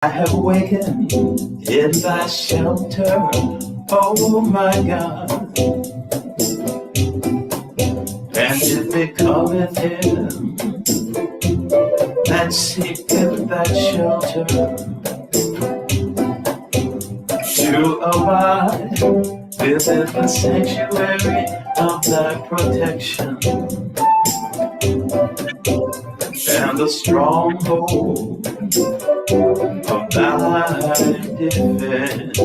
I have awakened in thy shelter, oh my God, and it becometh him that seeketh thy shelter to abide within the sanctuary of thy protection and the stronghold of thy defense.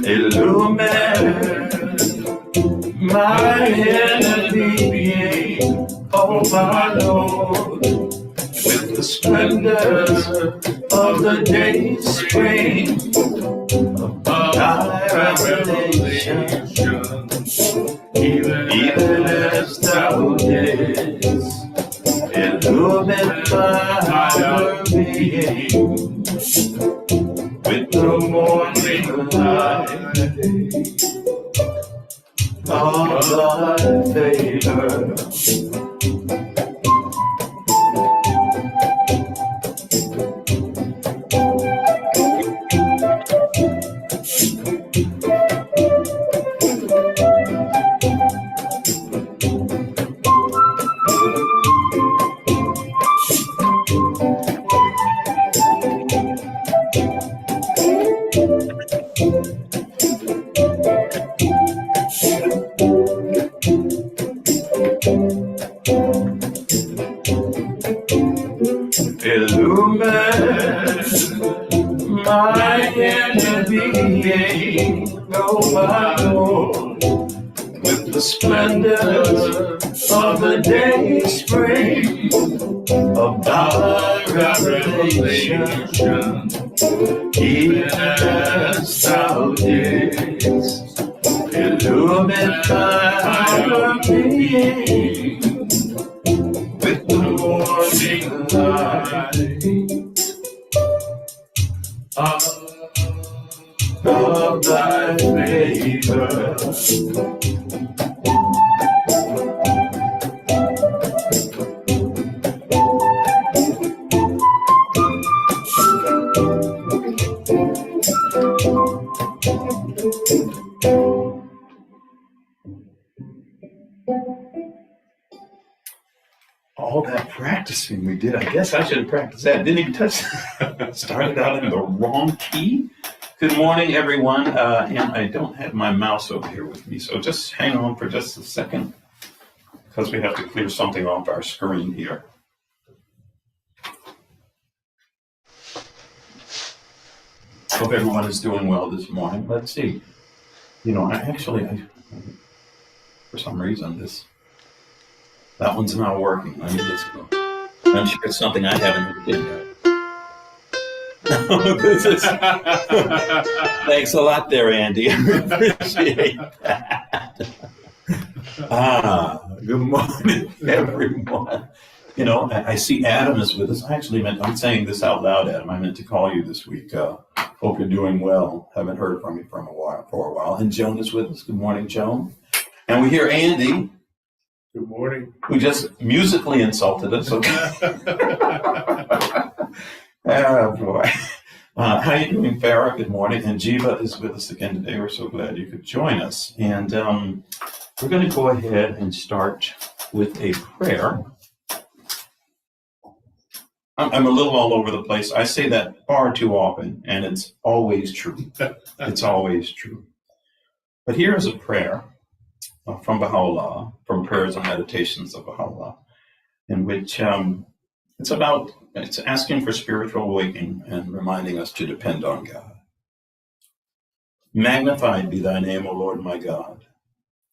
Illumine my enemy, oh my Lord, with the splendor of the day's spring of thy revelation, even as thou didst illumine my being with the morning light of thy favor. Illumine my enemy, oh my Lord, with the splendor of the day's spring of thy revelation, even as thou didst illumine my being with the morning light of thy favor. All that practicing we did, I guess I should have practiced that. Didn't even touch started out in the wrong key. Good morning, everyone. And I don't have my mouse over here with me, so just hang on for just a second because we have to clear something off our screen here. Hope everyone is doing well this morning. Let's see. You know, I for some reason, that one's not working. Let me just go. I'm sure it's something I haven't hit yet. Thanks a lot there, Andy. I appreciate that. Good morning, everyone. You know, I see Adam is with us. I'm saying this out loud, Adam. I meant to call you this week. Hope you're doing well. Haven't heard from you for a while. And Joan is with us. Good morning, Joan. And we hear Andy. Good morning. Who just musically insulted us. Okay. Oh, boy. How you doing, Farah? Good morning. And Jiva is with us again today. We're so glad you could join us. And we're going to go ahead and start with a prayer. I'm a little all over the place. I say that far too often, and it's always true. It's always true. But here is a prayer from Baha'u'llah, from Prayers and Meditations of Baha'u'llah, in which it's asking for spiritual awakening and reminding us to depend on God. Magnified be thy name, O Lord my God,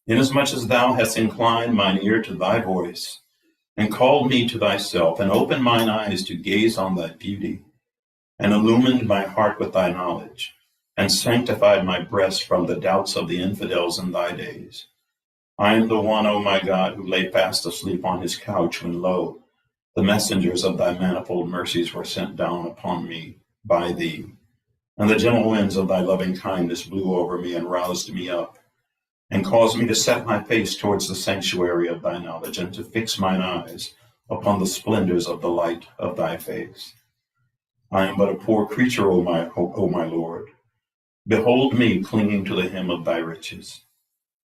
inasmuch as thou hast inclined mine ear to thy voice, and called me to thyself, and opened mine eyes to gaze on thy beauty, and illumined my heart with thy knowledge, and sanctified my breast from the doubts of the infidels in thy days. I am the one, O my God, who lay fast asleep on his couch when, lo, the messengers of thy manifold mercies were sent down upon me by thee. And the gentle winds of thy loving kindness blew over me and roused me up, and caused me to set my face towards the sanctuary of thy knowledge, and to fix mine eyes upon the splendors of the light of thy face. I am but a poor creature, O my Lord. Behold me clinging to the hem of thy riches.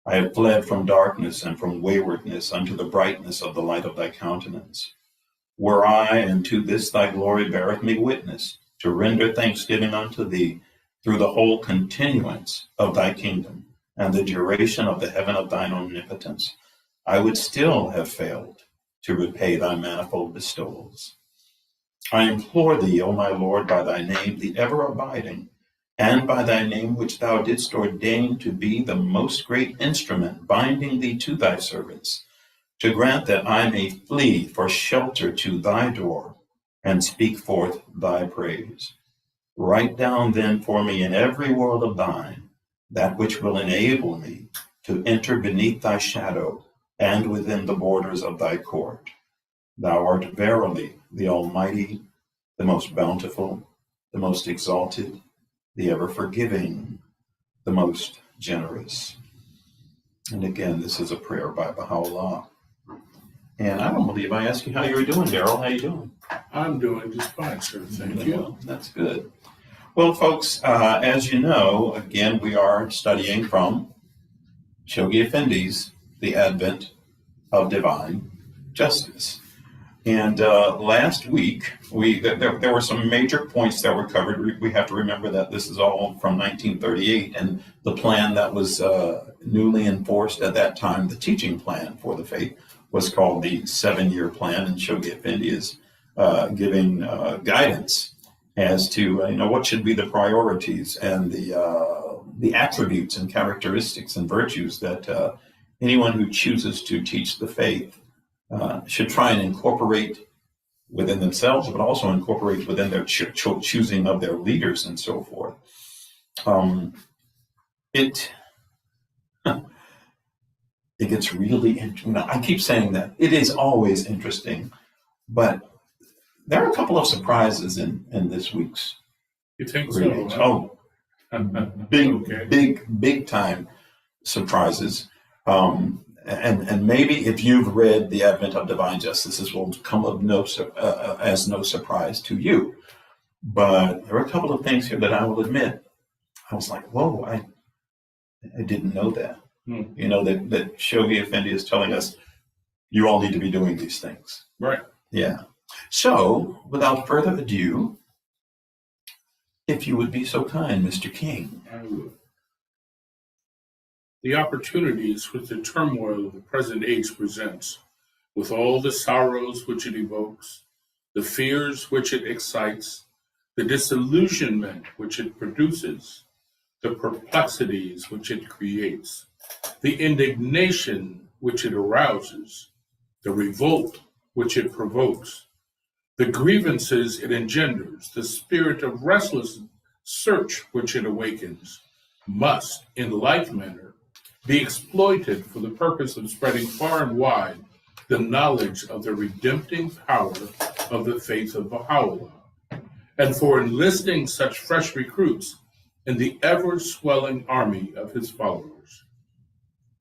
I have fled from darkness and from waywardness unto the brightness of the light of thy countenance. Were I, and to this thy glory beareth me witness, to render thanksgiving unto thee through the whole continuance of thy kingdom and the duration of the heaven of thine omnipotence, I would still have failed to repay thy manifold bestowals. I implore thee, O my Lord, by thy name, the ever abiding, and by thy name which thou didst ordain to be the most great instrument binding thee to thy servants, to grant that I may flee for shelter to thy door and speak forth thy praise. Write down then for me in every word of thine that which will enable me to enter beneath thy shadow and within the borders of thy court. Thou art verily the Almighty, the most bountiful, the most exalted, the ever forgiving, the most generous. And again, this is a prayer by Baha'u'llah. And I don't believe I asked you how you were doing, Daryl. How you doing? I'm doing just fine, sir. Thank you. Well, that's good. Well, folks, as you know, again, we are studying from Shoghi Effendi's The Advent of Divine Justice. And last week, there were some major points that were covered. We have to remember that this is all from 1938, and the plan that was newly enforced at that time, the teaching plan for the faith, was called the 7-year plan, and Shoghi Effendi is giving guidance as to what should be the priorities and the attributes and characteristics and virtues that anyone who chooses to teach the faith should try and incorporate within themselves, but also incorporate within their choosing of their leaders and so forth. It gets really interesting. I keep saying that it is always interesting, but there are a couple of surprises in this week's You think readings. so? Oh, Okay. big time surprises. And maybe if you've read The Advent of Divine Justice, this will come of as no surprise to you. But there are a couple of things here that I will admit. I was like, whoa, I didn't know that. That Shoghi Effendi is telling us, you all need to be doing these things. Right. Yeah. So, without further ado, if you would be so kind, Mr. King. I would. The opportunities which the turmoil of the present age presents, with all the sorrows which it evokes, the fears which it excites, the disillusionment which it produces, the perplexities which it creates, the indignation which it arouses, the revolt which it provokes, the grievances it engenders, the spirit of restless search which it awakens, must, in like manner, be exploited for the purpose of spreading far and wide the knowledge of the redempting power of the faith of Baha'u'llah, and for enlisting such fresh recruits in the ever-swelling army of his followers.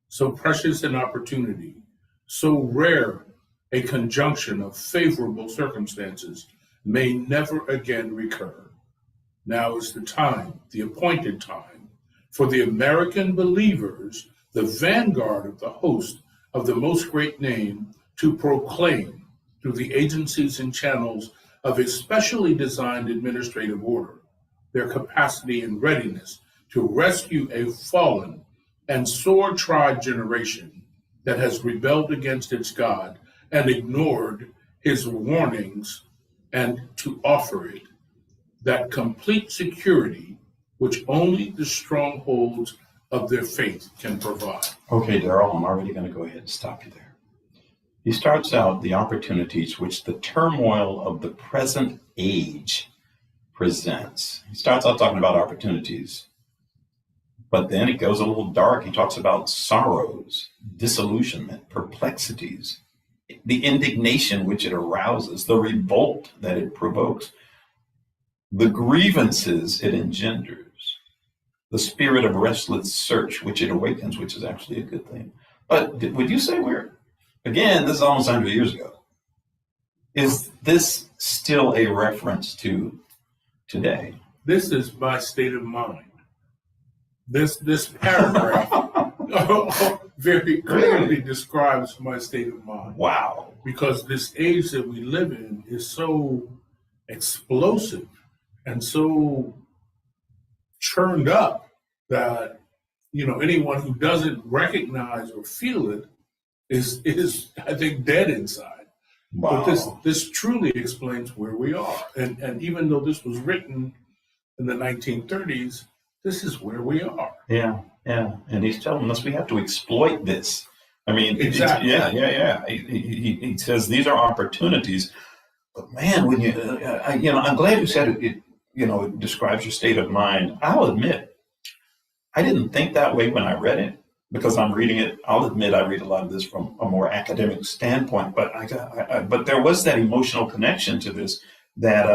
So precious an opportunity, so rare a conjunction of favorable circumstances may never again recur. Now is the time, the appointed time, for the American believers, the vanguard of the host of the most great name, to proclaim through the agencies and channels of a specially designed administrative order their capacity and readiness to rescue a fallen and sore-tried generation that has rebelled against its God and ignored his warnings, and to offer it that complete security which only the strongholds of their faith can provide. Okay, Daryl, I'm already going to go ahead and stop you there. He starts out the opportunities which the turmoil of the present age presents. He starts out talking about opportunities, but then it goes a little dark. He talks about sorrows, disillusionment, perplexities, the indignation which it arouses, the revolt that it provokes, the grievances it engenders, the spirit of restless search which it awakens, which is actually a good thing. But would you say again, this is almost 100 years ago. Is this still a reference to today? This is my state of mind. This paragraph very clearly describes my state of mind. Wow. Because this age that we live in is so explosive and so churned up that anyone who doesn't recognize or feel it is I think dead inside. Wow. But this truly explains where we are. And even though this was written in the 1930s, this is where we are. Yeah. And he's telling us we have to exploit this. I mean, exactly. Yeah. He says these are opportunities. But man, when I'm glad you said it. It describes your state of mind. I'll admit, I didn't think that way when I read it because I'm reading it. I'll admit I read a lot of this from a more academic standpoint, but but there was that emotional connection to this that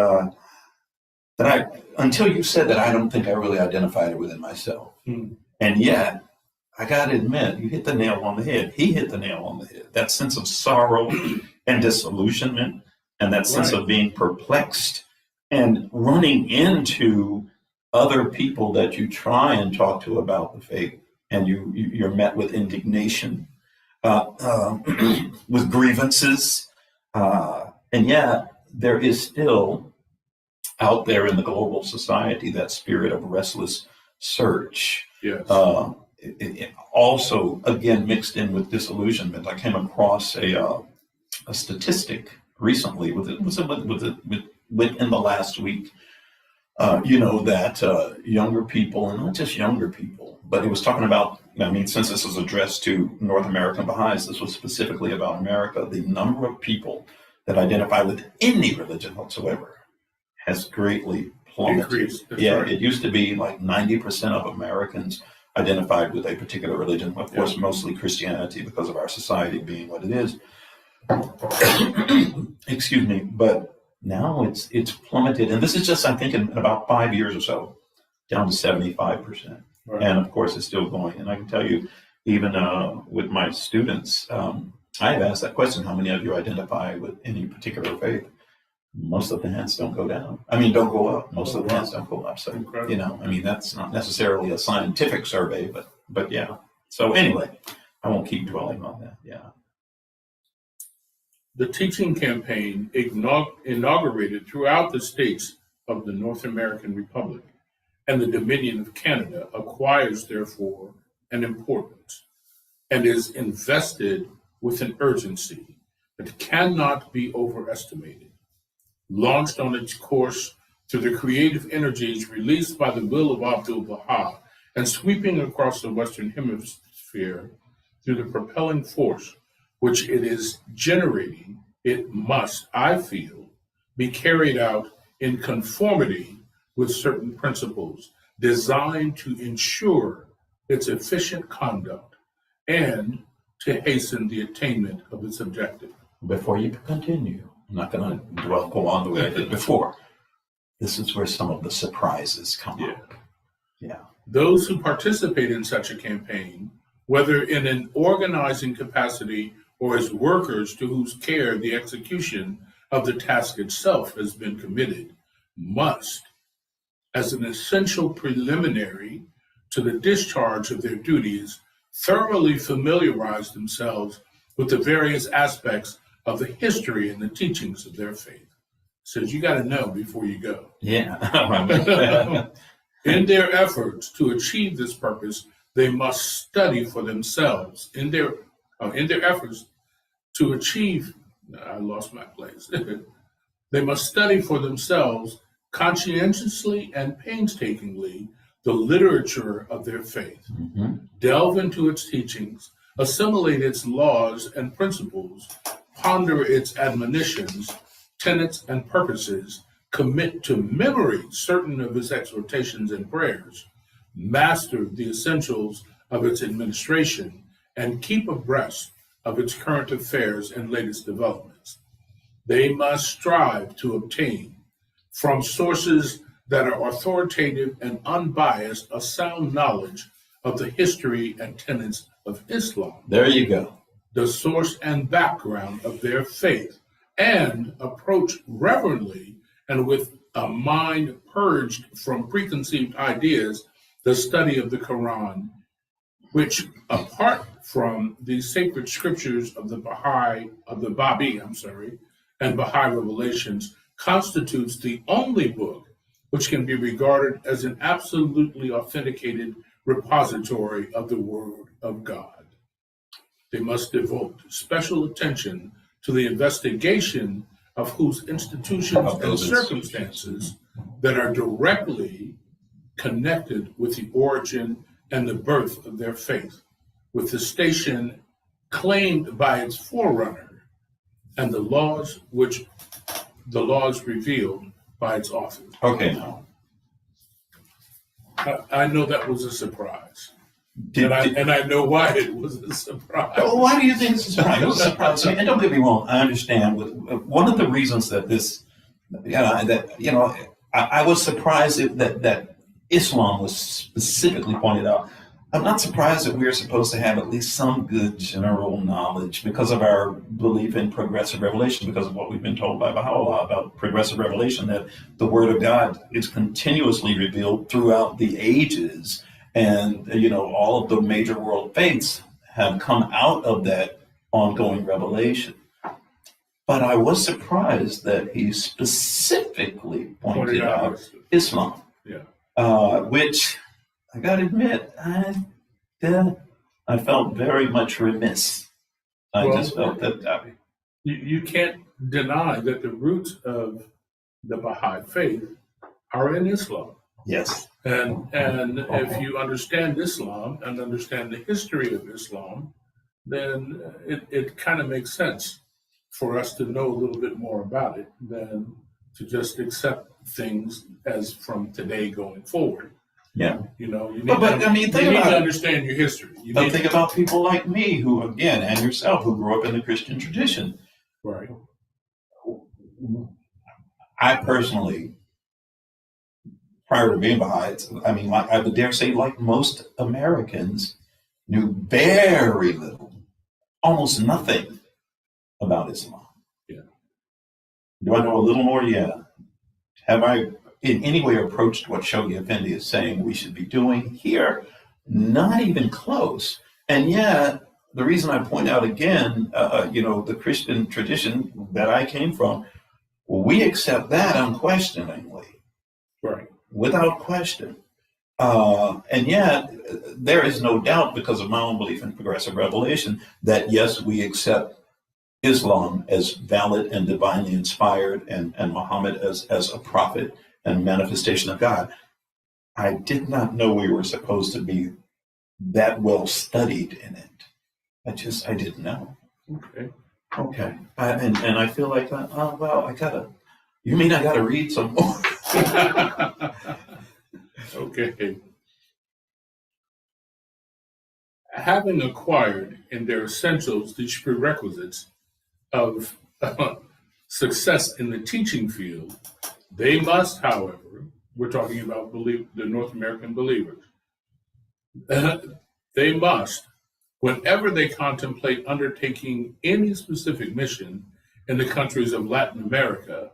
I until you said that I don't think I really identified it within myself. And yet, I got to admit, you hit the nail on the head. He hit the nail on the head. That sense of sorrow and disillusionment, and that sense of being perplexed and running into other people that you try and talk to about the faith, and you're met with indignation, with grievances, and yet there is still out there in the global society that spirit of restless search. Yes. It also, again, mixed in with disillusionment. I came across a statistic recently within the last week. That younger people, and not just younger people, but it was talking about. I mean, since this was addressed to North American Baha'is, this was specifically about America. The number of people that identify with any religion whatsoever has greatly plummeted. Increased. Right. It used to be like 90% of Americans identified with a particular religion, of course, mostly Christianity because of our society being what it is. Excuse me, but now it's plummeted, and this is just, I think, in about 5 years or so, down to 75%. Right. And of course, it's still going. And I can tell you, even with my students, I have asked that question: how many of you identify with any particular faith? Most of the hands don't go down. Don't go up. Most of the hands don't go up. So, that's not necessarily a scientific survey, but yeah. So anyway, I won't keep dwelling on that. Yeah. The teaching campaign inaugurated throughout the states of the North American Republic and the Dominion of Canada acquires, therefore, an importance and is invested with an urgency that cannot be overestimated. Launched on its course through the creative energies released by the will of Abdu'l-Baha and sweeping across the Western Hemisphere through the propelling force which it is generating, it must, I feel, be carried out in conformity with certain principles designed to ensure its efficient conduct and to hasten the attainment of its objective. Before you continue, I'm not going to go on the way I did before. This is where some of the surprises come up. Yeah. Those who participate in such a campaign, whether in an organizing capacity or as workers to whose care the execution of the task itself has been committed, must, as an essential preliminary to the discharge of their duties, thoroughly familiarize themselves with the various aspects of the history and the teachings of their faith. Says you got to know before you go. Yeah. In their efforts to achieve this purpose, they must study for themselves. In their efforts to achieve, I lost my place. They must study for themselves conscientiously and painstakingly the literature of their faith, delve into its teachings, assimilate its laws and principles, ponder its admonitions, tenets, and purposes, commit to memory certain of its exhortations and prayers, master the essentials of its administration, and keep abreast of its current affairs and latest developments. They must strive to obtain from sources that are authoritative and unbiased a sound knowledge of the history and tenets of Islam. There you go. The source and background of their faith and approach reverently and with a mind purged from preconceived ideas the study of the Quran, which, apart from the sacred scriptures of the Babi, and Baha'i revelations, constitutes the only book which can be regarded as an absolutely authenticated repository of the Word of God. They must devote special attention to the investigation of whose institutions and circumstances that are directly connected with the origin and the birth of their faith, with the station claimed by its forerunner, and the laws revealed by its authors. Okay, now. I know that was a surprise. And I know why it was a surprise. Well, why do you think it's a surprise? It was a surprise to me. And don't get me wrong, I understand. One of the reasons that I was surprised that Islam was specifically pointed out. I'm not surprised that we're supposed to have at least some good general knowledge because of our belief in progressive revelation, because of what we've been told by Baha'u'llah about progressive revelation, that the Word of God is continuously revealed throughout the ages. And, all of the major world faiths have come out of that ongoing revelation. But I was surprised that he specifically pointed out Islam, which I got to admit, I felt very much remiss. I just felt that. You can't deny that the roots of the Baha'i faith are in Islam. Yes. And if you understand Islam and understand the history of Islam, then it kind of makes sense for us to know a little bit more about it than to just accept things as from today going forward. Yeah. You need to understand your history. Think about people like me who, again, and yourself, who grew up in the Christian tradition. Right. I personally, prior to being Baha'i, I would dare say, like most Americans, knew very little, almost nothing about Islam. Yeah. Do I know a little more? Yeah. Have I in any way approached what Shoghi Effendi is saying we should be doing here? Not even close. And yet, the reason I point out again, the Christian tradition that I came from, we accept that unquestioningly. Right. Without question. And yet, there is no doubt, because of my own belief in progressive revelation, that yes, we accept Islam as valid and divinely inspired, and Muhammad as a prophet and manifestation of God. I did not know we were supposed to be that well studied in it. I didn't know. Okay. And I feel like, you mean I gotta read some more? Okay. Having acquired in their essentials these prerequisites of success in the teaching field, they must, however, we're talking about the North American believers, they must, whenever they contemplate undertaking any specific mission in the countries of Latin America,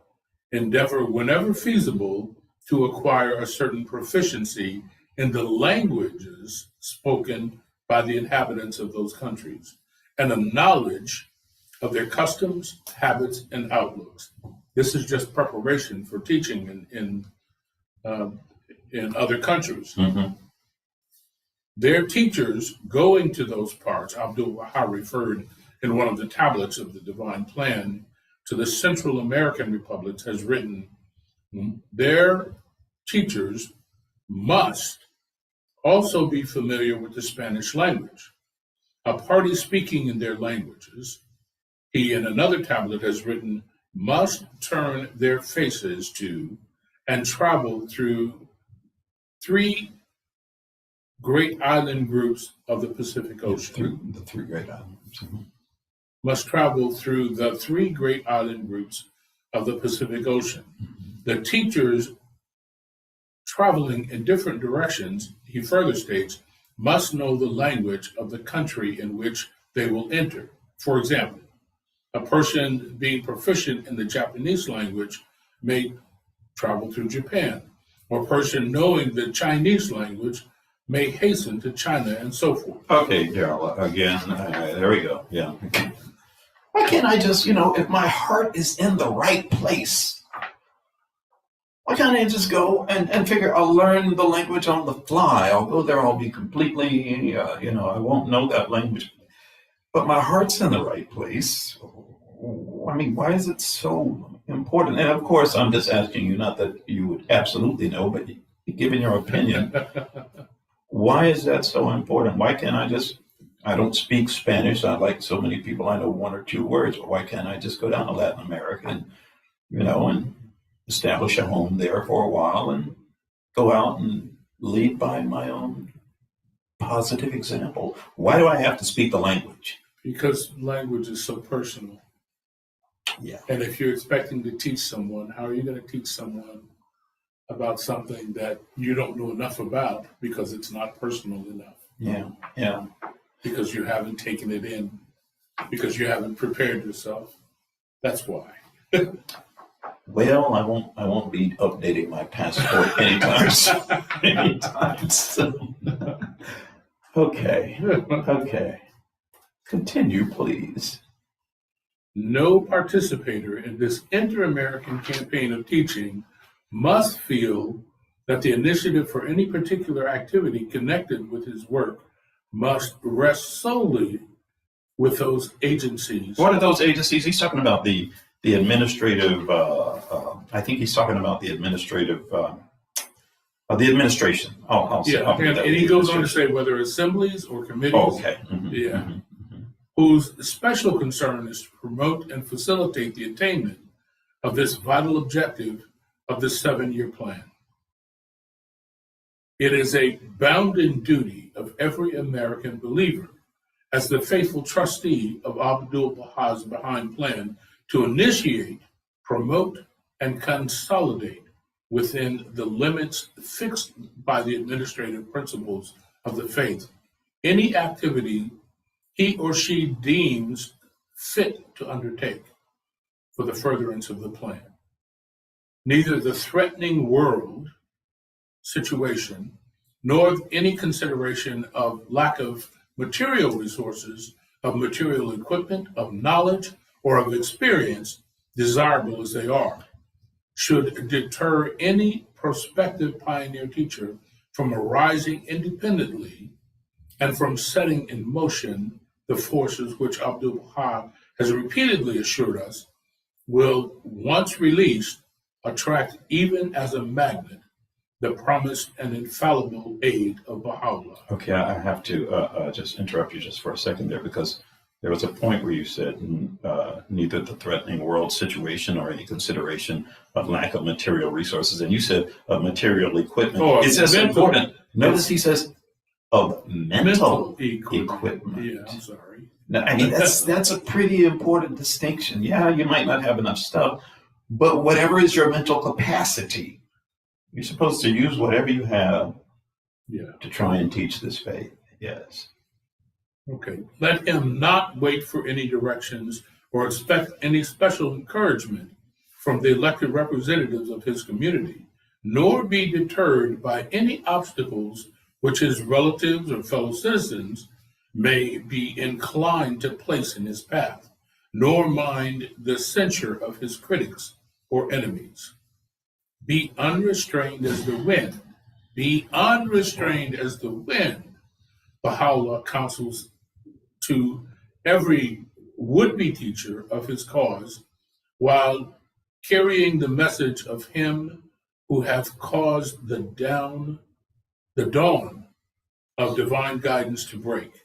endeavor, whenever feasible, to acquire a certain proficiency in the languages spoken by the inhabitants of those countries, and a knowledge of their customs, habits, and outlooks. This is just preparation for teaching in other countries. Mm-hmm. Their teachers going to those parts, Abdu'l-Baha referred in one of the tablets of the Divine Plan to the Central American republics, has written, their teachers must also be familiar with the Spanish language. A party speaking in their languages, he in another tablet has written, must turn their faces to and travel through 3 great island groups of the Pacific Ocean. The 3 great islands. Mm-hmm. Must travel through the 3 great island groups of the Pacific Ocean. Mm-hmm. The teachers traveling in different directions, he further states, must know the language of the country in which they will enter. For example, A person being proficient in the Japanese language may travel through Japan, or a person knowing the Chinese language may hasten to China, and so forth. Okay, Daryl, again, there we go. Yeah. Why can't I just, if my heart is in the right place, why can't I just go and figure I'll learn the language on the fly? I'll go there, I'll be completely, I won't know that language, but my heart's in the right place. I mean, why is it so important? And of course, I'm just asking you, not that you would absolutely know, but given your opinion, why is that so important? Why can't I don't speak Spanish. Like so many people, I know one or two words, but why can't I just go down to Latin America and establish a home there for a while and go out and lead by my own positive example? Why do I have to speak the language? Because language is so personal. Yeah. And if you're expecting to teach someone, how are you going to teach someone about something that you don't know enough about because it's not personal enough? Yeah. Because you haven't taken it in, because you haven't prepared yourself. That's why. Well, I won't be updating my passport anytime soon. Okay. Continue, please. No participator in this inter-American campaign of teaching must feel that the initiative for any particular activity connected with his work must rest solely with those agencies. What are those agencies? He's talking about the administrative. I think he's talking about the administrative. The administration. I'll say. And he goes on to say whether assemblies or committees. Oh, okay. Mm-hmm. Yeah. Mm-hmm. Whose special concern is to promote and facilitate the attainment of this vital objective of the 7-year plan. It is a bounden duty of every American believer, as the faithful trustee of Abdu'l-Baha's Baha'i Plan, to initiate, promote, and consolidate within the limits fixed by the administrative principles of the faith any activity he or she deems fit to undertake for the furtherance of the plan. Neither the threatening world situation nor any consideration of lack of material resources, of material equipment, of knowledge, or of experience, desirable as they are, should deter any prospective pioneer teacher from arising independently and from setting in motion the forces which Abdu'l-Baha has repeatedly assured us will, once released, attract even as a magnet the promised and infallible aid of Baha'u'llah. Okay, I have to just interrupt you just for a second there, because there was a point where you said neither the threatening world situation or any consideration of lack of material resources, and you said of material equipment. Oh, it's just important. Notice he says of mental equipment. Yeah, I'm sorry. Now, I mean, that's a pretty important distinction. Yeah, you might not have enough stuff, but whatever is your mental capacity, you're supposed to use whatever you have to try and teach this faith. Yes. Okay. Let him not wait for any directions or expect any special encouragement from the elected representatives of his community, nor be deterred by any obstacles which his relatives or fellow citizens may be inclined to place in his path, nor mind the censure of his critics or enemies. Be unrestrained as the wind. Be unrestrained as the wind. Baha'u'llah counsels to every would-be teacher of his cause, while carrying the message of him who hath caused the dawn of divine guidance to break.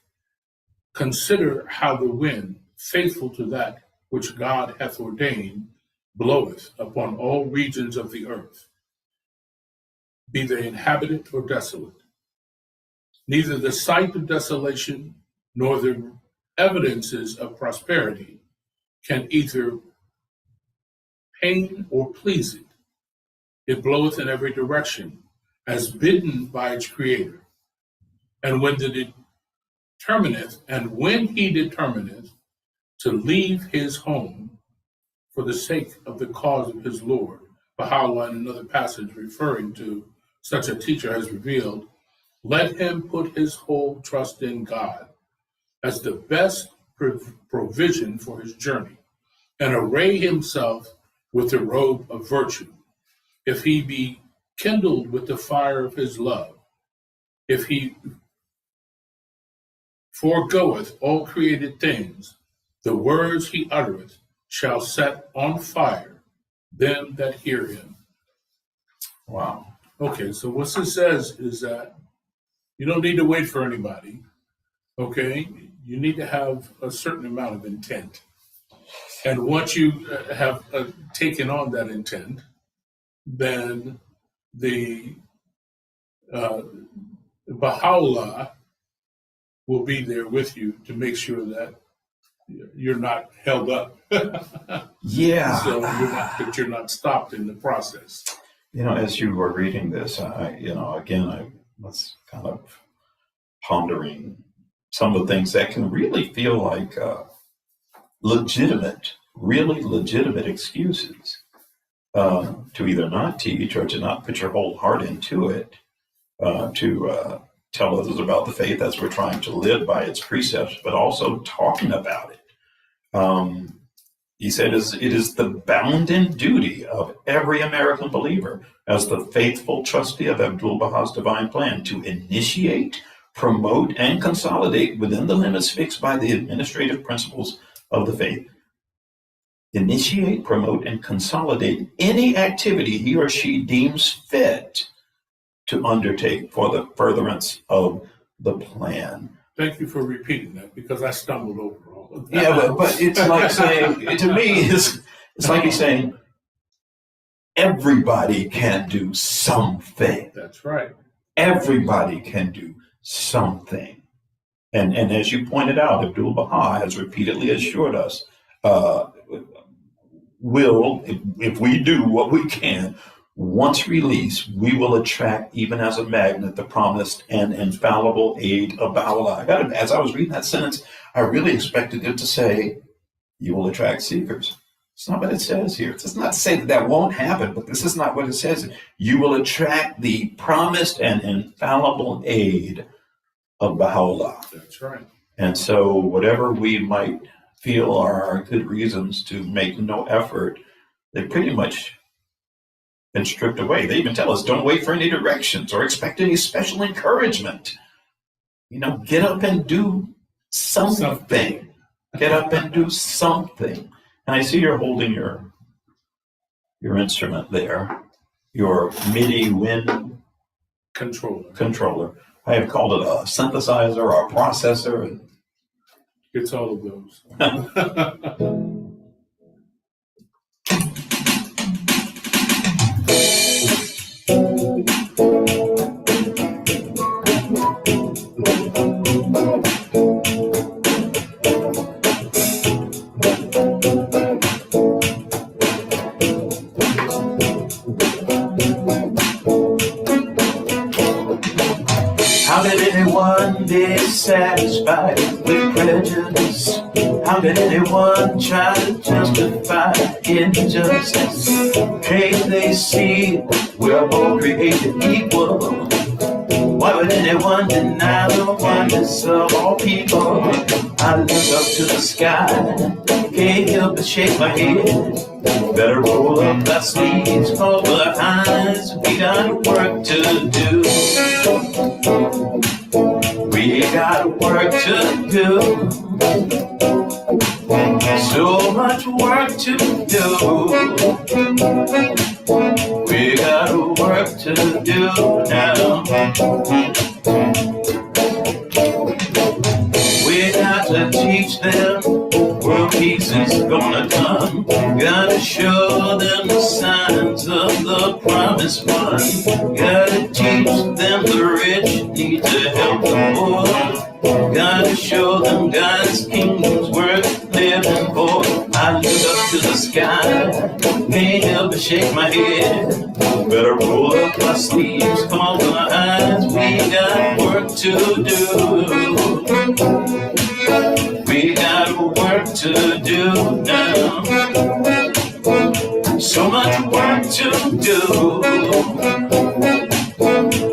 Consider how the wind, faithful to that which God hath ordained, bloweth upon all regions of the earth, be they inhabited or desolate. Neither the sight of desolation nor the evidences of prosperity can either pain or please it. It bloweth in every direction, as bidden by its creator. And when he determineth to leave his home for the sake of the cause of his Lord. Baha'u'llah, in another passage referring to such a teacher, has revealed, let him put his whole trust in God as the best provision for his journey, and array himself with the robe of virtue. If he be kindled with the fire of his love, if he foregoeth all created things, the words he uttereth shall set on fire them that hear him. Wow. Okay, so what this says is that you don't need to wait for anybody. Okay, you need to have a certain amount of intent. And once you have taken on that intent, then the Baha'u'llah will be there with you to make sure that you're not held up. Yeah. So you're not stopped in the process. As you were reading this, I was kind of pondering some of the things that can really feel like really legitimate excuses to either not teach or to not put your whole heart into it, to tell others about the faith as we're trying to live by its precepts, but also talking about it. He said it is the bounden duty of every American believer as the faithful trustee of Abdu'l-Baha's divine plan to initiate, promote, and consolidate within the limits fixed by the administrative principles of the faith. Initiate, promote, and consolidate any activity he or she deems fit to undertake for the furtherance of the plan. Thank you for repeating that, because I stumbled over all of that. Yeah, but it's like saying, to me, it's like he's saying, everybody can do something. That's right. Everybody can do something. And as you pointed out, Abdu'l-Baha has repeatedly assured us, if we do what we can, once released, we will attract, even as a magnet, the promised and infallible aid of Baha'u'llah. As I was reading that sentence, I really expected it to say, you will attract seekers. It's not what it says here. It does not say that won't happen, but this is not what it says. You will attract the promised and infallible aid of Baha'u'llah. That's right. And so whatever we might feel are our good reasons to make no effort, they pretty much been stripped away. They even tell us, don't wait for any directions or expect any special encouragement. Get up and do something. Get up and do something. And I see you're holding your instrument there, your MIDI wind controller. I have called it a synthesizer or a processor. It's all of those. How did anyone be satisfied with prejudice? How did anyone try to justify injustice? Can't they see we're all created equal? Why would anyone deny the oneness of all people? I look up to the sky, can't help but shake my head. Better roll up our sleeves, cover our eyes, we got work to do. We got work to do. So much work to do. We got work to do now. We got to teach them world peace is gonna come. Gotta show them the signs of the promised one. Gotta teach them the rich need to help the poor. Gotta show them God's kingdom's worth living for. I look up to the sky, can't help but shake my head. Better roll up my sleeves, close my eyes, we got work to do. We We got work to do now. So much work to do.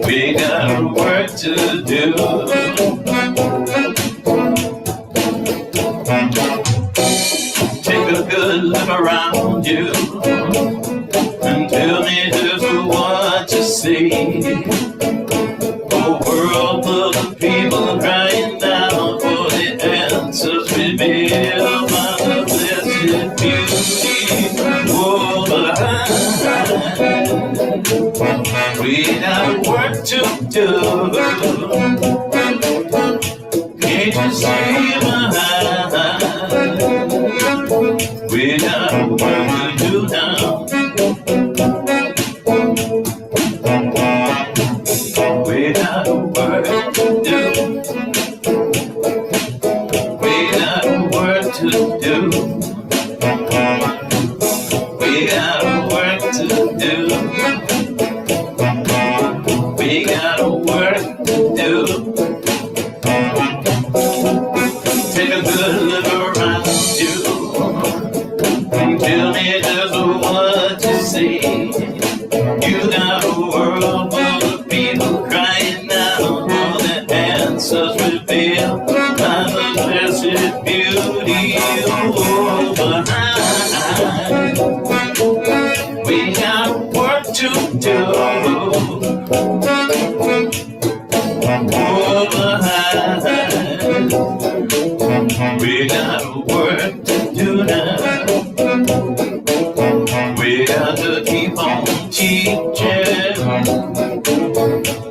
We got work to do. Take a good look around you and tell me just what you see. A world full of people crying out for the answers revealed by the blessed beauty. Oh, but we got work to do. Can't you see my eyes? We got work to do now. We got work to do. We got work to do. We got work to do. We got work to do. Take a good look around you and tell me just what you see. You got a world full of people crying out for the answers revealed by the blessed beauty. Oh, behind we got work to do. Oh, behind we got work to do now. We got to keep on teaching.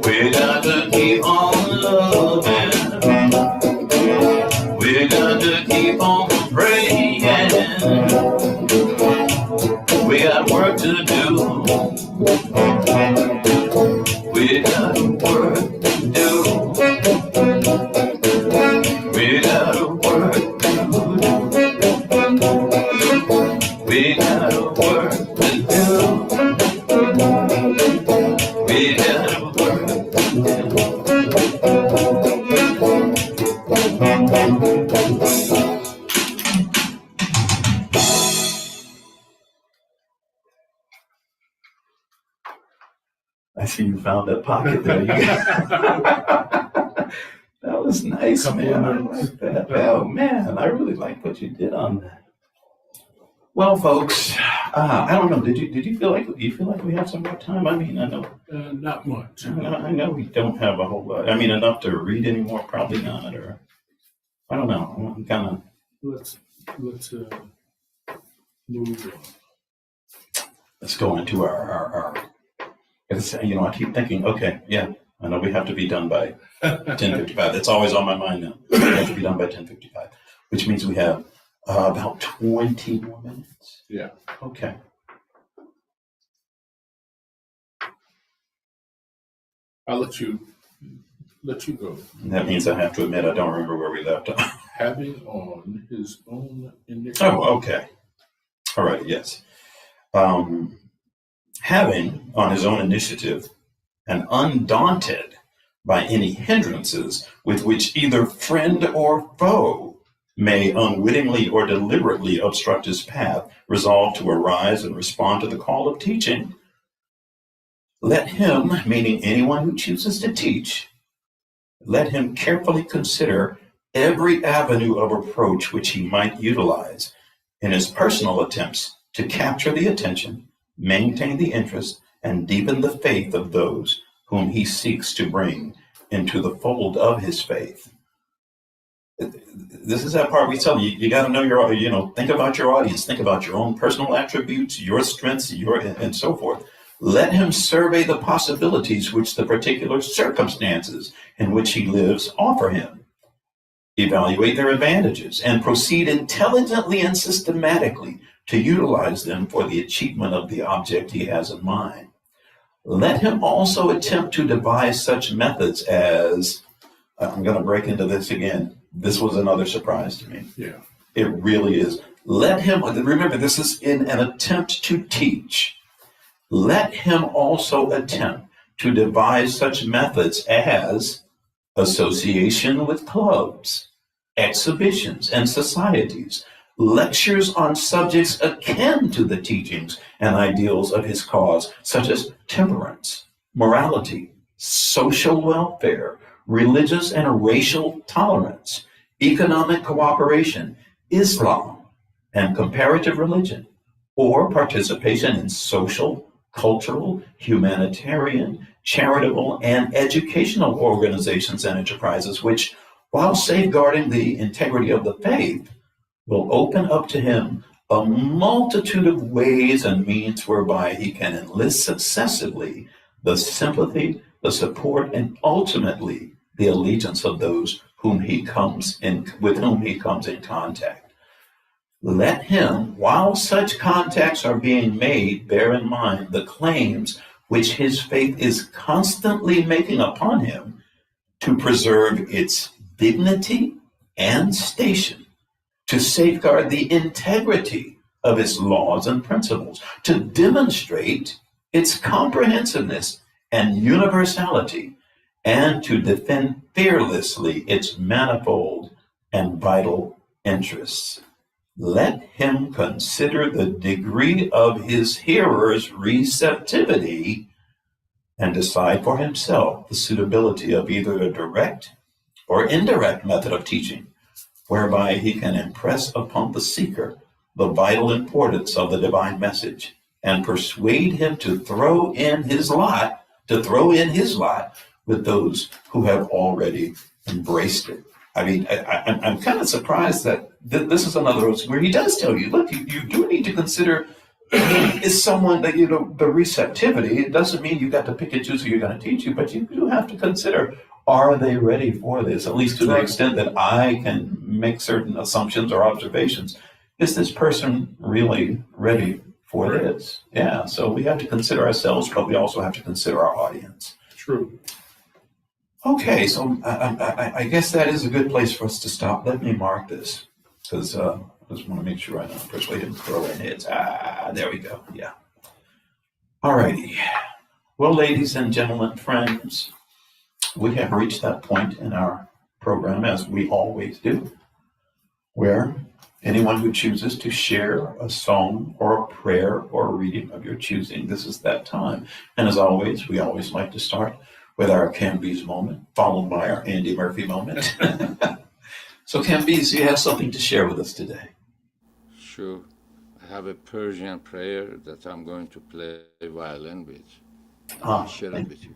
We got to keep on loving. We got to keep on praying. We got work to do. We got work to do. We got work to do. We got work to do. We got work to I see you found that pocket there. That was nice, man. I like that. Oh, man, I really like what you did on that. Well, folks, I don't know. Do you feel like we have some more time? I mean, I know Not much. I know we don't have a whole lot. I mean, enough to read anymore, probably not. Or I don't know. I'm kind of. Let's move on. Let's go into our you know, I keep thinking, okay, yeah, I know we have to be done by 10:55. That's always on my mind now. We have to be done by 10:55, which means we have about 20 more minutes. Yeah. Okay. I'll let you go. And that means I have to admit I don't remember where we left off. Having on his own initiative. Oh, okay. All right, yes. Having on his own initiative and undaunted by any hindrances with which either friend or foe may unwittingly or deliberately obstruct his path, resolve to arise and respond to the call of teaching, let him, meaning anyone who chooses to teach, let him carefully consider every avenue of approach which he might utilize in his personal attempts to capture the attention, maintain the interest, and deepen the faith of those whom he seeks to bring into the fold of his faith. This is that part we tell you, you got to know think about your audience, think about your own personal attributes, your strengths, and so forth. Let him survey the possibilities which the particular circumstances in which he lives offer him. Evaluate their advantages and proceed intelligently and systematically to utilize them for the achievement of the object he has in mind. Let him also attempt to devise such methods as, I'm going to break into this again. This was another surprise to me. Yeah. It really is. Let him, remember, this is in an attempt to teach. Let him also attempt to devise such methods as association with clubs, exhibitions and societies, lectures on subjects akin to the teachings and ideals of his cause, such as temperance, morality, social welfare, religious and racial tolerance, economic cooperation, Islam, and comparative religion, or participation in social, cultural, humanitarian, charitable, and educational organizations and enterprises, which, while safeguarding the integrity of the faith, will open up to him a multitude of ways and means whereby he can enlist successively the sympathy, the support, and ultimately the allegiance of those with whom he comes in contact. Let him, while such contacts are being made, bear in mind the claims which his faith is constantly making upon him to preserve its dignity and station, to safeguard the integrity of its laws and principles, to demonstrate its comprehensiveness and universality, and to defend fearlessly its manifold and vital interests. Let him consider the degree of his hearers' receptivity and decide for himself the suitability of either a direct or indirect method of teaching, whereby he can impress upon the seeker the vital importance of the divine message and persuade him to throw in his lot with those who have already embraced it. I mean, I'm kind of surprised that this is another where he does tell you, look, you do need to consider is someone that, the receptivity. It doesn't mean you got to pick and choose who you're going to teach you, but you do have to consider, are they ready for this? At least to the extent that I can make certain assumptions or observations. Is this person really ready for this? Yeah, so we have to consider ourselves, but we also have to consider our audience. True. Okay, so I guess that is a good place for us to stop. Let me mark this, because I just want to make sure I don't persuade him to throw in hits. There we go. Yeah. All righty. Well, ladies and gentlemen, friends, we have reached that point in our program, as we always do, where anyone who chooses to share a song or a prayer or a reading of your choosing, this is that time. And as always, we always like to start with our Camby's moment, followed by our Andy Murphy moment. So Camby's, you have something to share with us today. Sure. I have a Persian prayer that I'm going to play violin with. I'll share it with you.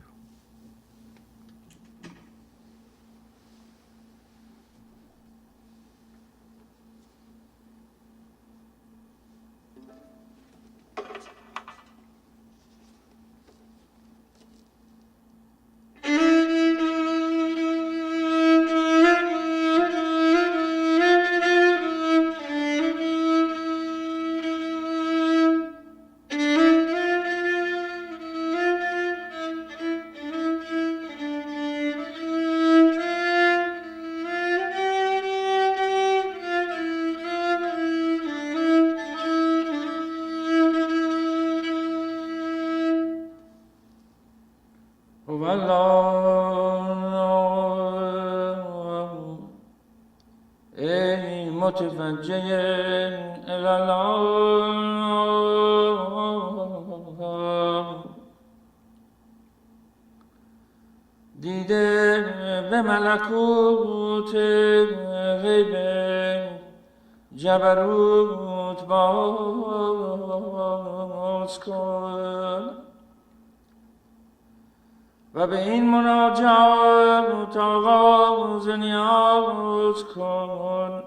ای متوجه الله دیده به ملکوت غیب جبروت باز کن و به این مناجات آغاز نیاز کن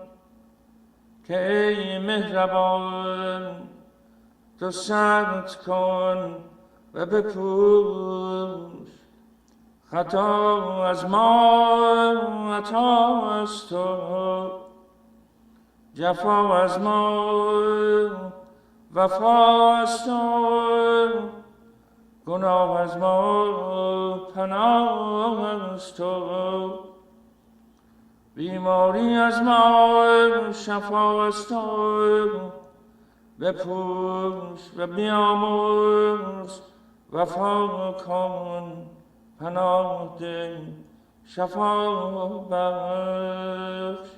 که ای مهربان تو سرد کن و بپوش خطا از ما عطا از تو جفا از ما وفا از تو گناه از ما پناه از تو بیماری از ما شفا از تو بپوش و بیاموز وفا کن پناه ده شفا بخش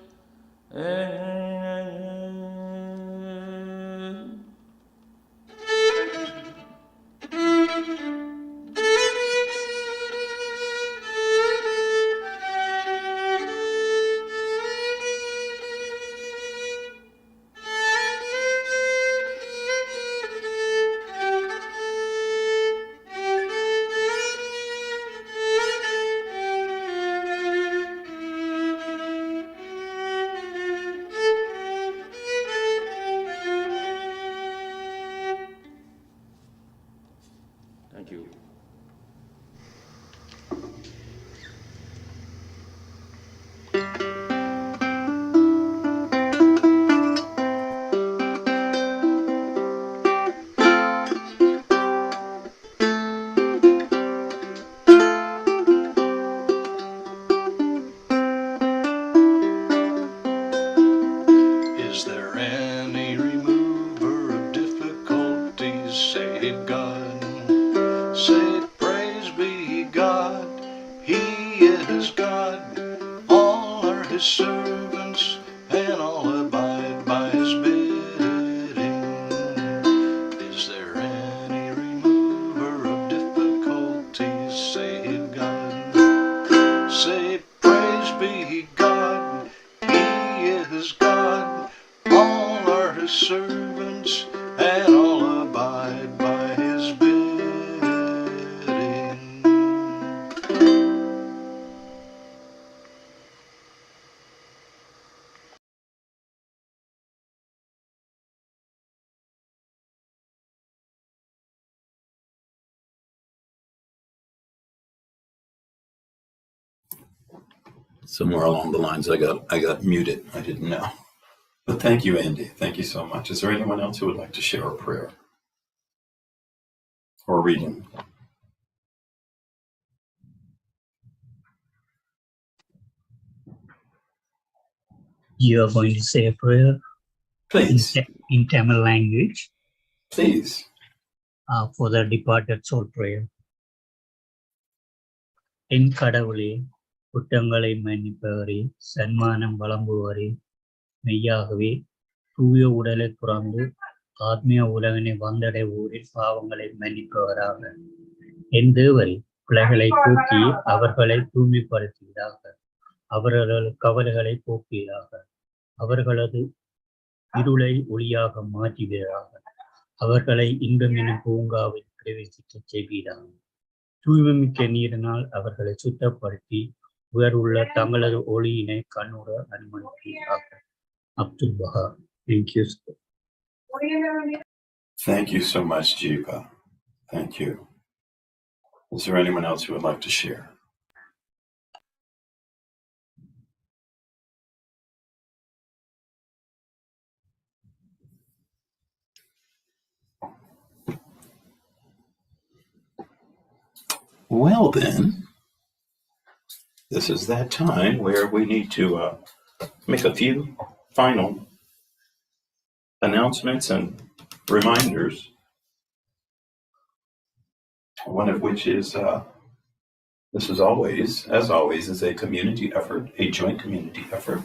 Thank you. Is there any remover of difficulties? Say it, God. Say it, praise be God. He is God. All are his servants, and all abide by his bidding. Is there any remover of difficulties? Say it, God. Say it, praise be God. He is God. All are his servants, and all abide by his bidding. Somewhere along the lines, I got muted. I didn't know. But thank you, Andy. Thank you so much. Is there anyone else who would like to share a prayer or reading? You are going to say a prayer Please, in Tamil language please. for the departed soul prayer. என் கடவுளே, குற்றங்களை மன்னிப்பவரே, சன்மானம் வழங்குவரே, மெய்யாகவே தூய உடலை துறந்து ஆத்மீய உலகினை வந்தடைவோரின் பாவங்களை மன்னிப்பவராக. என் தேவரே, பிழைகளை போக்கி அவர்களை தூய்மைப்படுத்துவீராக. அவர்களது கவலைகளை போக்குவீராக. அவர்களது இருளை ஒளியாக மாற்றுவீராக. அவர்களை இன்பம் எனும் பூங்காவில் பிரவேசிக்கச் செய்வீராக. தூய்மைமிக்க நீரினால் அவர்களை சுத்தப்படுத்தி உயர்வுள்ள தங்களது ஒளியினை கண்ணுற அனுமதிப்பீராக. Abdul பஹா. Thank you. Thank you so much, Jiva. Thank you. Is there anyone else who would like to share? Well, then, this is that time where we need to make a few final announcements and reminders. One of which is, this is always, as always, is a community effort, a joint community effort.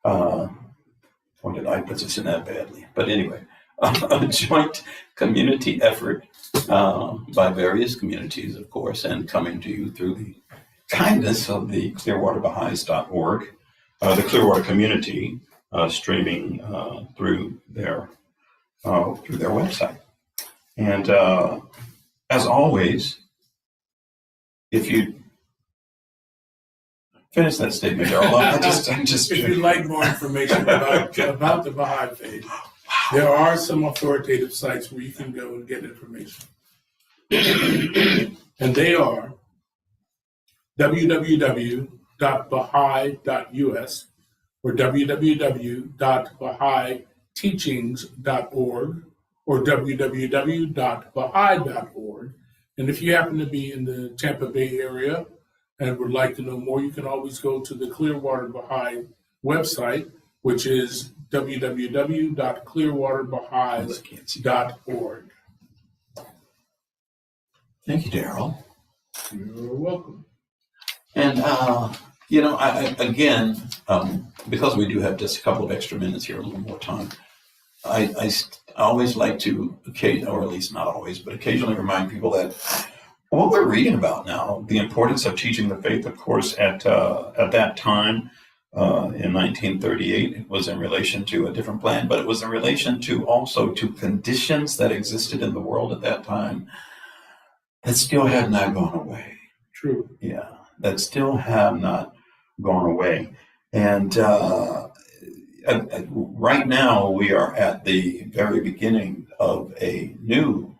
Why did I put this in that badly? But anyway, a joint community effort by various communities, of course, and coming to you through the kindness of the ClearwaterBaha'is.org, the Clearwater community, streaming through their website. And as always, if you finish that statement, Darrell, I just If you'd like more information about the Baha'i Faith, there are some authoritative sites where you can go and get information. And they are www.baha'i.us or www.baha'iteachings.org or www.baha'i.org. And if you happen to be in the Tampa Bay area and would like to know more, you can always go to the Clearwater Baha'i website, which is www.clearwaterbaha'is.org. Thank you, Darrell. You're welcome. And, again, because we do have just a couple of extra minutes here, a little more time, I always like to, or at least not always, but occasionally remind people that what we're reading about now, the importance of teaching the faith, of course, at that time in 1938, it was in relation to a different plan, but it was in relation to also to conditions that existed in the world at that time that still have not gone away. True. Yeah, that still have not gone away. And right now, we are at the very beginning of a new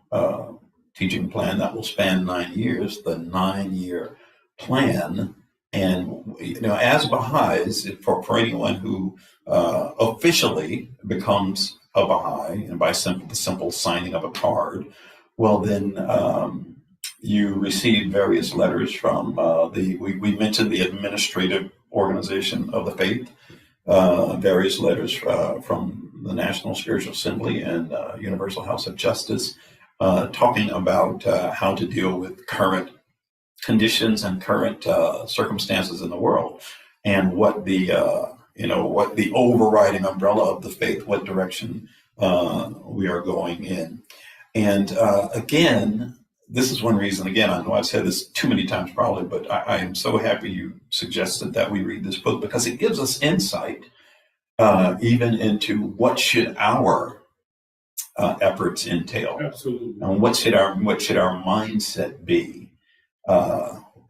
teaching plan that will span 9 years, the 9-year plan. And, as Baha'is, for anyone who officially becomes a Baha'i, and by the simple signing of a card, well, then you receive various letters from we mentioned the administrative organization of the faith, various letters from the National Spiritual Assembly and Universal House of Justice, talking about how to deal with current conditions and current circumstances in the world, and what the overriding umbrella of the faith, what direction we are going in. And again, this is one reason, again, I know I've said this too many times probably, but I am so happy you suggested that we read this book, because it gives us insight even into what should our efforts entail. Absolutely. And what should our mindset be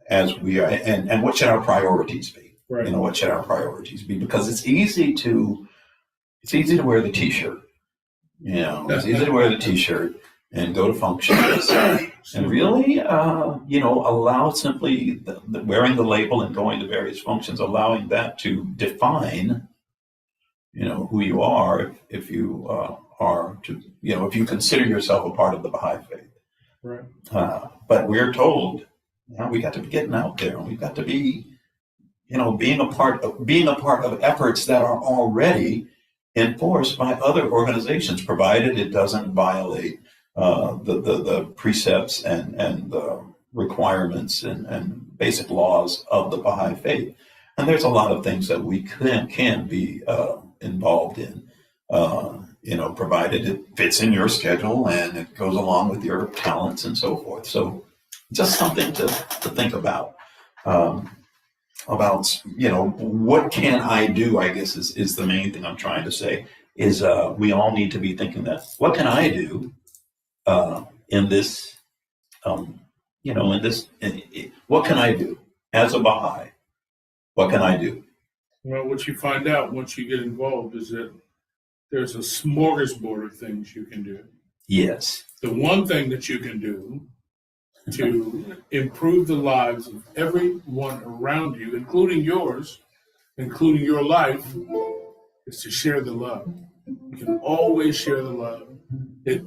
as we are, and what should our priorities be? Right. What should our priorities be? Because it's easy to wear the T-shirt. It's easy to wear the T-shirt and go to functions, and really, allow simply the wearing the label and going to various functions, allowing that to define, who you are, if you are to, if you consider yourself a part of the Baha'i faith. Right. But we're told, we got to be getting out there, and we've got to be, being a part of efforts that are already enforced by other organizations, provided it doesn't violate the precepts and the requirements and basic laws of the Baha'i faith. And there's a lot of things that we can be involved in, provided it fits in your schedule and it goes along with your talents and so forth. So just something to think about. What can I do, I guess is the main thing I'm trying to say, is we all need to be thinking that, what can I do in this, what can I do as a Baha'i? What can I do? Well, what you find out once you get involved is that there's a smorgasbord of things you can do. Yes. The one thing that you can do to improve the lives of everyone around you, including yours, including your life, is to share the love. You can always share the love. It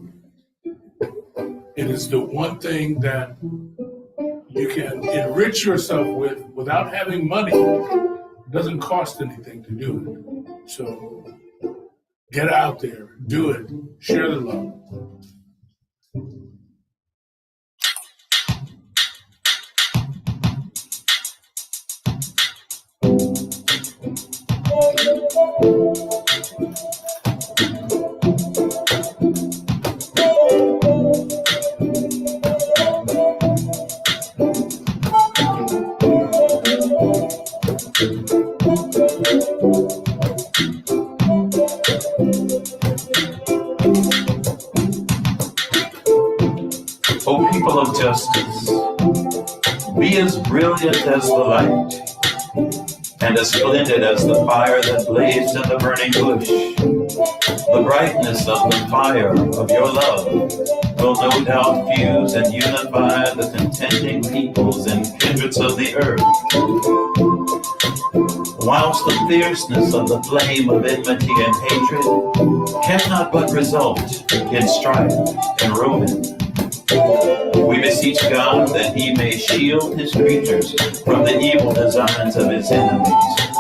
is the one thing that you can enrich yourself with without having money. It doesn't cost anything to do it. So get out there, do it, share the love. O people of justice, be as brilliant as the light, and as splendid as the fire that blazed in the burning bush. The brightness of the fire of your love will no doubt fuse and unify the contending peoples and kindreds of the earth, whilst the fierceness of the flame of enmity and hatred cannot but result in strife and ruin. We beseech God that he may shield his creatures from the evil designs of his enemies.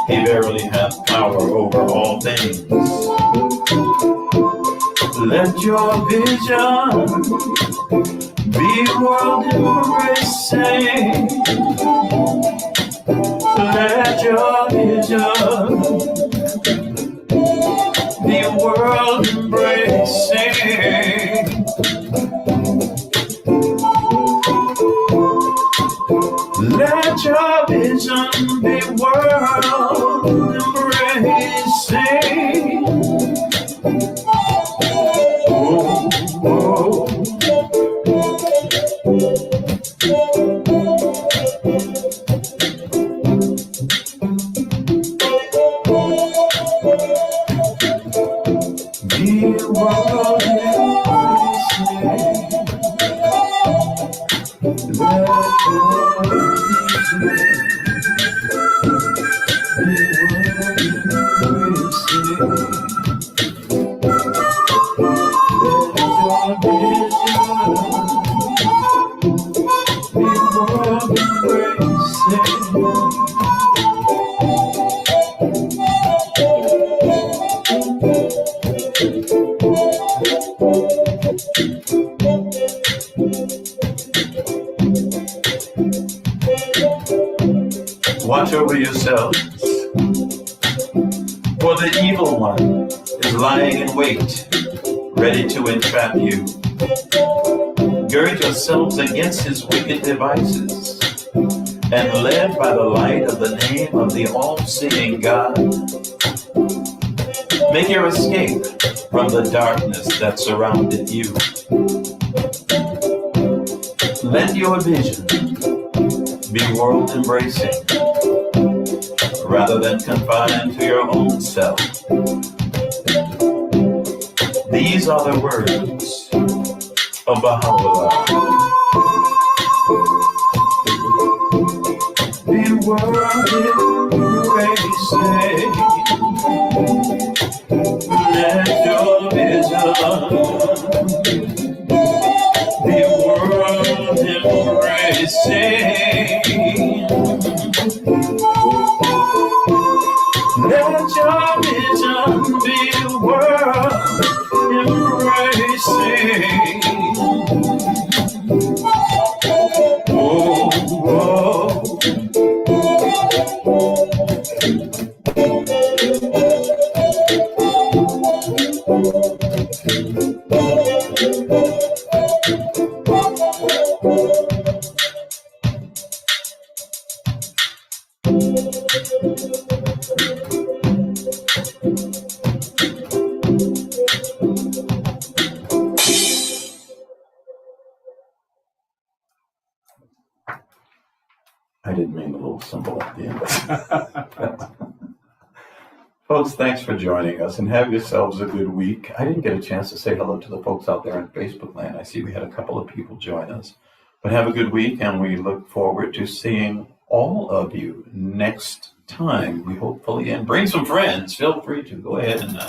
He verily hath power over all things. Let your vision be world embracing. Let your vision Let your vision be world embracing. Oh, oh. Be world embracing. Let your vision be world Watch over yourselves, for the evil one is lying in wait, ready to entrap you. Gird yourselves against his wicked devices, and led by the light of the name of the all-seeing God, make your escape from the darkness that surrounded you. Let your vision be world-embracing, rather than confined to your own self. These are the words of Baha'u'llah. Be world-embracing. Let your vision be world-embracing. Let your vision be world embracing. Oh, oh. I didn't mean a little symbol at the end. Folks, thanks for joining us and have yourselves a good week. I didn't get a chance to say hello to the folks out there in Facebook land. I see we had a couple of people join us. But have a good week, and we look forward to seeing all of you next time. We hopefully, and bring some friends. Feel free to go ahead and,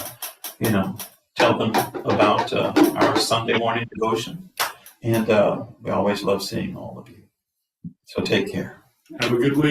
tell them about our Sunday morning devotion. And we always love seeing all of you. So take care. Have a good week.